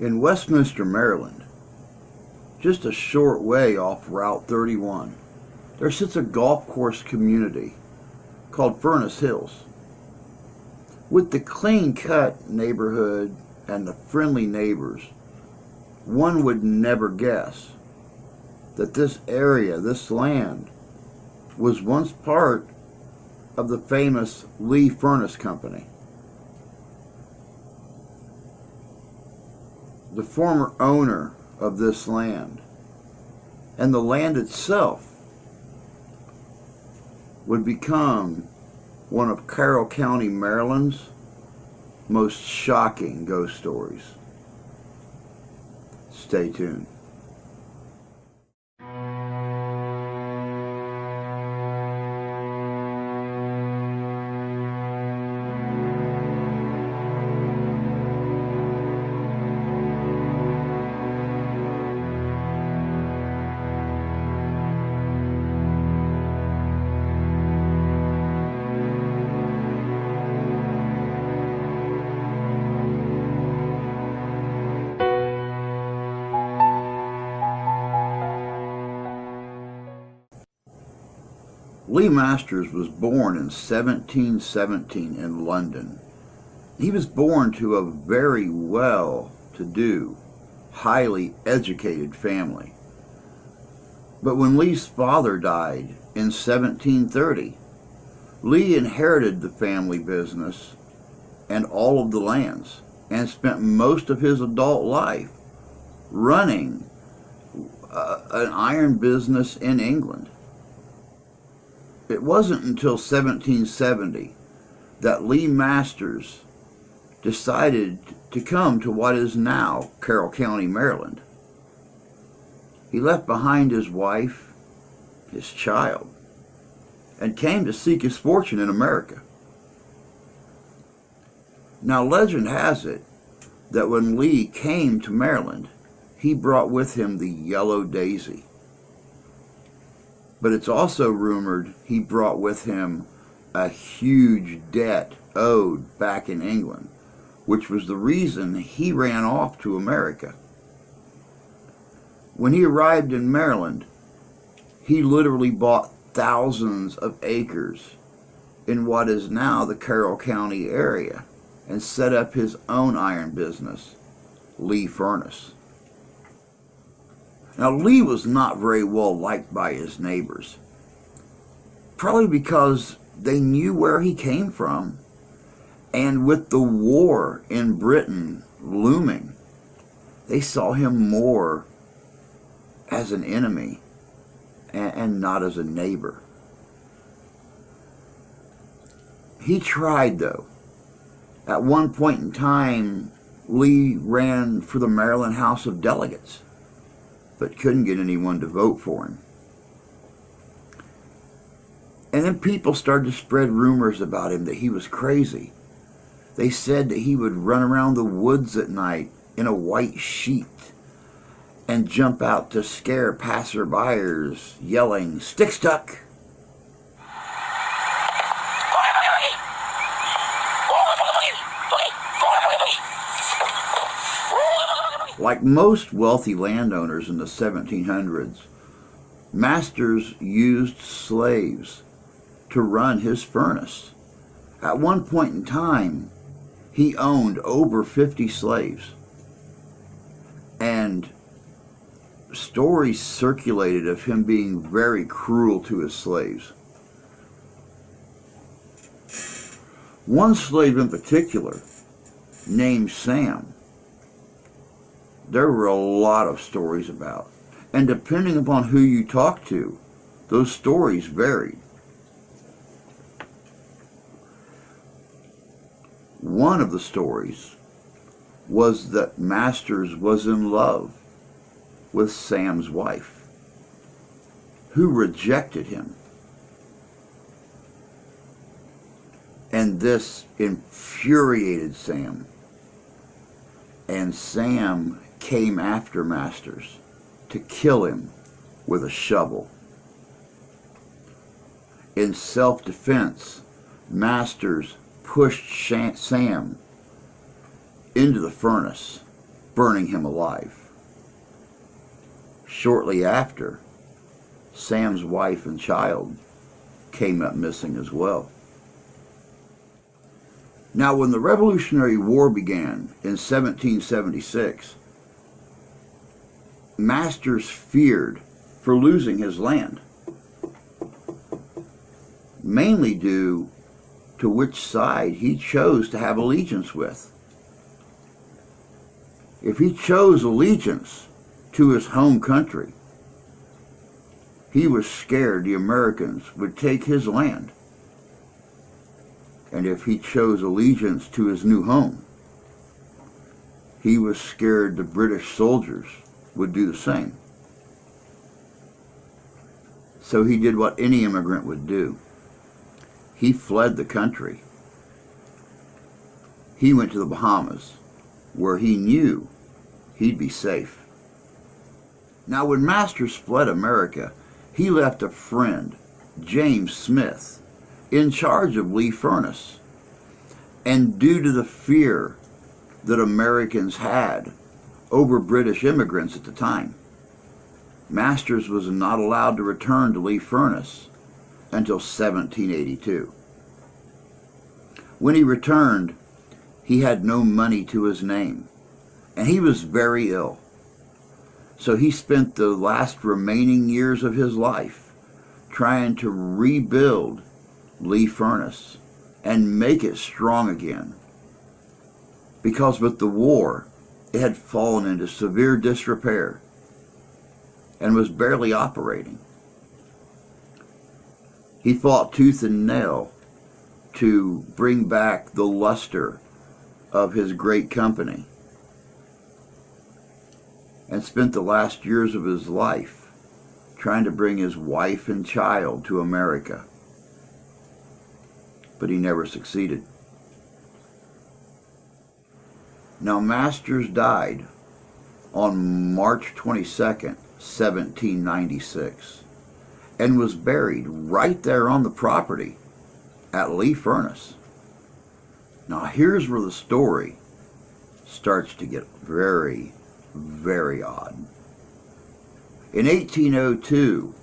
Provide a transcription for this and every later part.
In Westminster, Maryland, just a short way off Route 31, there sits a golf course community called Furnace Hills. With the clean-cut neighborhood and the friendly neighbors, one would never guess that this area, this land, was once part of the famous Lee Furnace Company. The former owner of this land, and the land itself, would become one of Carroll County, Maryland's most shocking ghost stories. Stay tuned. Legh Masters was born in 1717 in London. He was born to a very well-to-do, highly educated family. But when Legh's father died in 1730, Legh inherited the family business and all of the lands, and spent most of his adult life running an iron business in England. It wasn't until 1770 that Legh Masters decided to come to what is now Carroll County, Maryland. He left behind his wife, his child, and came to seek his fortune in America. Now, legend has it that when Legh came to Maryland, he brought with him the yellow daisy. But it's also rumored he brought with him a huge debt owed back in England, which was the reason he ran off to America. When he arrived in Maryland, he literally bought thousands of acres in what is now the Carroll County area and set up his own iron business, Lee Furnace. Now, Legh was not very well liked by his neighbors, probably because they knew where he came from, and with the war in Britain looming, they saw him more as an enemy and not as a neighbor. He tried, though. At one point in time, Legh ran for the Maryland House of Delegates, but couldn't get anyone to vote for him. And then people started to spread rumors about him that he was crazy. They said that he would run around the woods at night in a white sheet and jump out to scare passerbyers, yelling, "Stick stuck!" Like most wealthy landowners in the 1700s, Masters used slaves to run his furnace. At one point in time, he owned over 50 slaves. And stories circulated of him being very cruel to his slaves. One slave in particular, named Sam, there were a lot of stories about. And depending upon who you talk to, those stories varied. One of the stories was that Masters was in love with Sam's wife, who rejected him. And this infuriated Sam. And Sam came after Masters to kill him with a shovel. In self-defense, Masters pushed Sam into the furnace burning him alive. Shortly after, Sam's wife and child came up missing as well. Now, when the Revolutionary War began in 1776, Masters feared for losing his land, mainly due to which side he chose to have allegiance with. If he chose allegiance to his home country, he was scared the Americans would take his land. And if he chose allegiance to his new home, he was scared the British soldiers would do the same. So he did what any immigrant would do. He fled the country. He went to the Bahamas, where he knew he'd be safe. Now, when Masters fled America, he left a friend, James Smith, in charge of Leigh Furnace. And due to the fear that Americans had over British immigrants at the time, Masters was not allowed to return to Leigh Furnace until 1782. When he returned, he had no money to his name, and he was very ill. So he spent the last remaining years of his life trying to rebuild Leigh Furnace and make it strong again. Because with the war, it had fallen into severe disrepair and was barely operating. He fought tooth and nail to bring back the luster of his great company, and spent the last years of his life trying to bring his wife and child to America. But he never succeeded. Now, Masters died on March 22nd, 1796, and was buried right there on the property at Leigh Furnace. Now, here's where the story starts to get very, very odd. In 1802,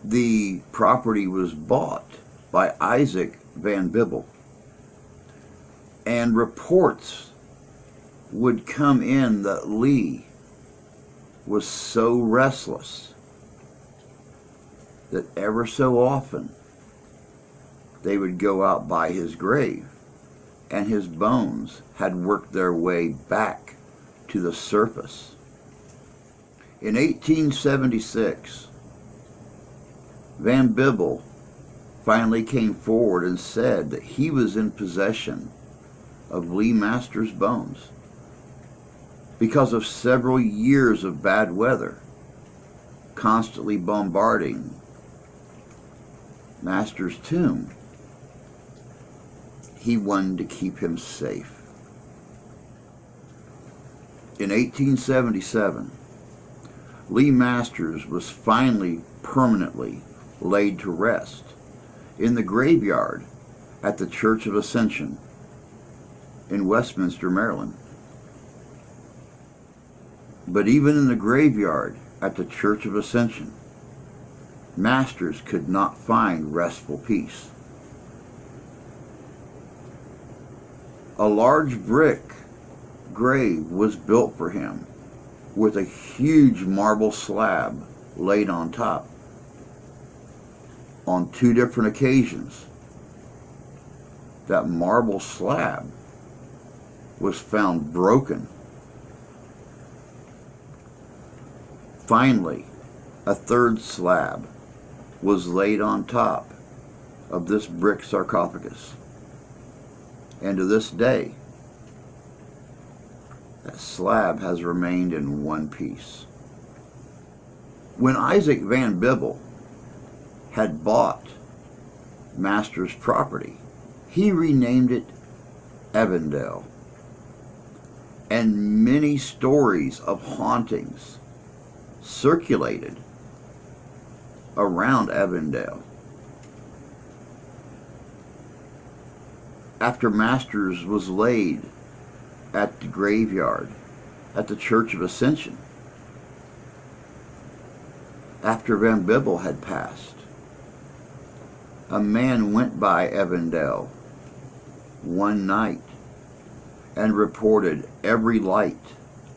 the property was bought by Isaac Van Bibbel, and reports would come in that Leigh was so restless that ever so often they would go out by his grave, and his bones had worked their way back to the surface. In 1876, Van Bibbel finally came forward and said that he was in possession of Legh Masters' bones because of several years of bad weather, constantly bombarding Masters' tomb. He wanted to keep him safe. In 1877, Legh Masters was finally permanently laid to rest in the graveyard at the Church of Ascension in Westminster, Maryland. But even in the graveyard at the Church of Ascension, Masters could not find restful peace. A large brick grave was built for him with a huge marble slab laid on top. On 2 different occasions, that marble slab was found broken. Finally, a 3rd slab was laid on top of this brick sarcophagus. And to this day, that slab has remained in one piece. When Isaac Van Bibbel had bought Masters' property, he renamed it Evandale. And many stories of hauntings circulated around Evandale. After Masters was laid at the graveyard at the Church of Ascension after Van Bibbel had passed. A man went by Evandale one night and reported every light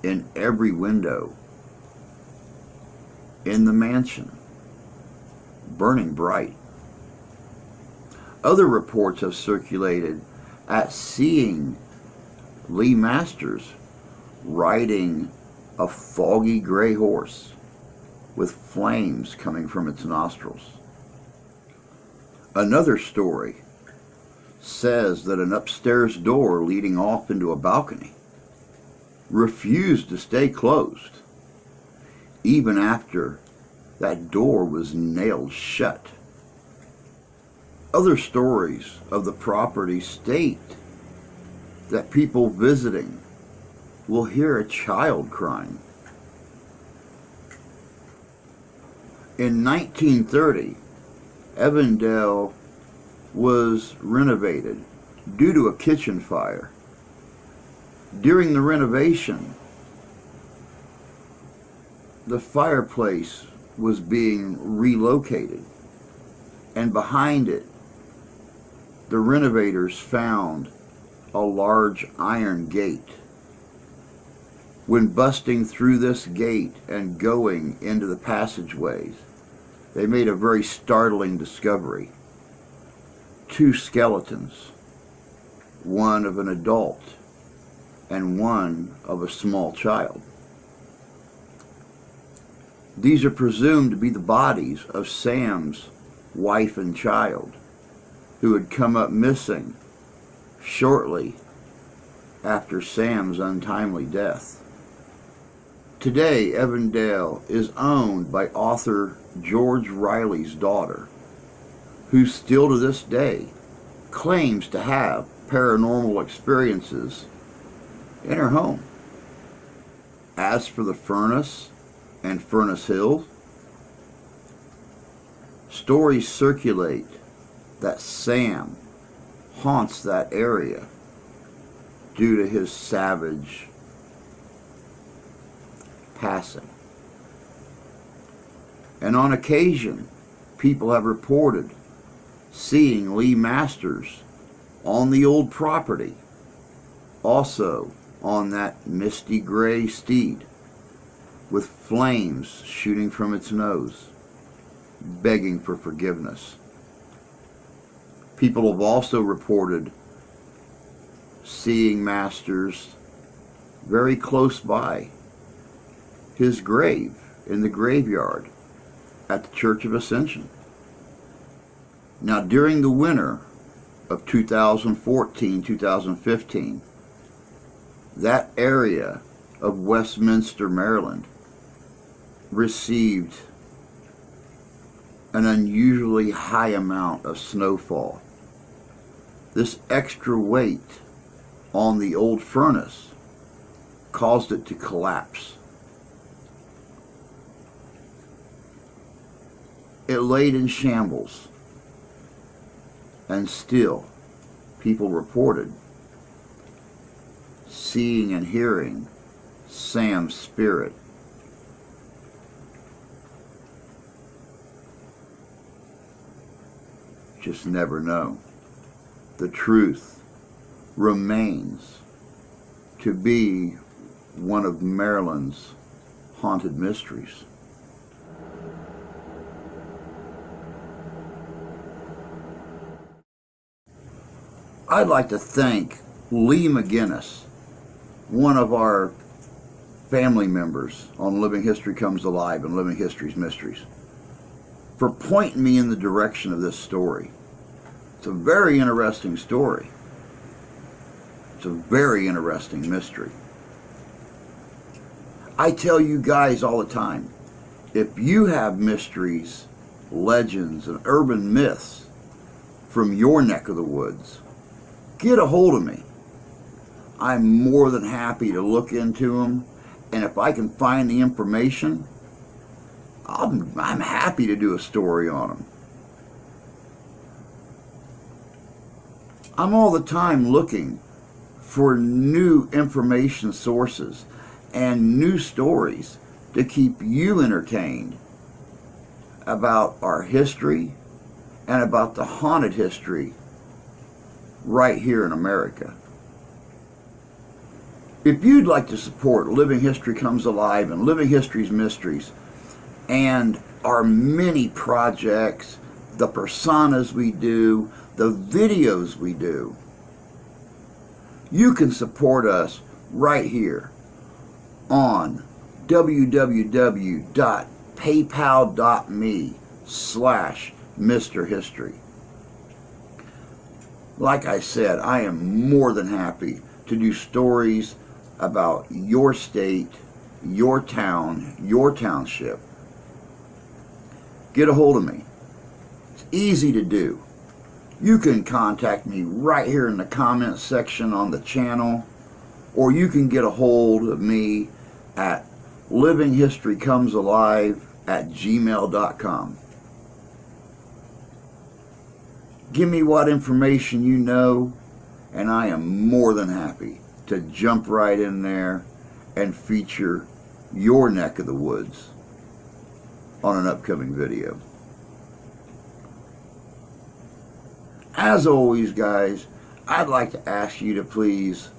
in every window in the mansion burning bright. Other reports have circulated at seeing Legh Masters riding a foggy gray horse with flames coming from its nostrils. Another story says that an upstairs door leading off into a balcony refused to stay closed even after that door was nailed shut. Other stories of the property state that people visiting will hear a child crying. In 1930, Evandale was renovated due to a kitchen fire. During the renovation, the fireplace was being relocated, and behind it, the renovators found a large iron gate. When busting through this gate and going into the passageways, they made a very startling discovery. 2 skeletons, one of an adult and one of a small child. These are presumed to be the bodies of Sam's wife and child, who had come up missing shortly after Sam's untimely death. Today, Evandale is owned by author George Riley's daughter, who still to this day claims to have paranormal experiences in her home. As for the furnace and Furnace Hill, stories circulate that Sam haunts that area due to his savage passing. And on occasion, people have reported seeing Legh Masters on the old property, also on that misty gray steed, with flames shooting from its nose, begging for forgiveness. People have also reported seeing Masters very close by his grave in the graveyard at the Church of Ascension. Now, during the winter of 2014-2015, that area of Westminster, Maryland, received an unusually high amount of snowfall. This extra weight on the old furnace caused it to collapse. It laid in shambles, and still people reported seeing and hearing Sam's spirit. Just never know. The truth remains to be one of Maryland's haunted mysteries. I'd like to thank Lee McGinnis, one of our family members on Living History Comes Alive and Living History's Mysteries, for pointing me in the direction of this story. It's a very interesting story. It's a very interesting mystery. I tell you guys all the time, if you have mysteries, legends, and urban myths from your neck of the woods, get a hold of me. I'm more than happy to look into them, and if I can find the information, I'm happy to do a story on them. I'm all the time looking for new information sources and new stories to keep you entertained about our history and about the haunted history right here in America. If you'd like to support Living History Comes Alive and Living History's Mysteries and our many projects, the personas we do, the videos we do, you can support us right here on www.paypal.me/Mr. History. Like I said, I am more than happy to do stories about your state, your town, your township. Get a hold of me. It's easy to do. You can contact me right here in the comments section on the channel, or you can get a hold of me at livinghistorycomesalive@gmail.com. Give me what information you know, and I am more than happy to jump right in there and feature your neck of the woods on an upcoming video. As always, guys, I'd like to ask you to please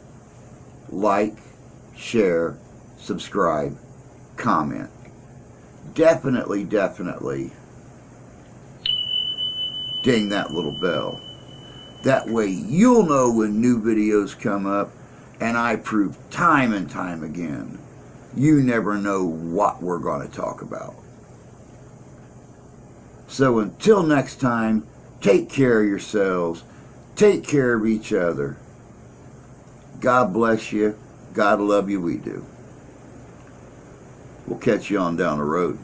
like, share, subscribe, comment. Definitely ding that little bell. That way you'll know when new videos come up, and I prove time and time again, you never know what we're going to talk about. So until next time, take care of yourselves, take care of each other. God bless you, God love you, we do. We'll catch you on down the road.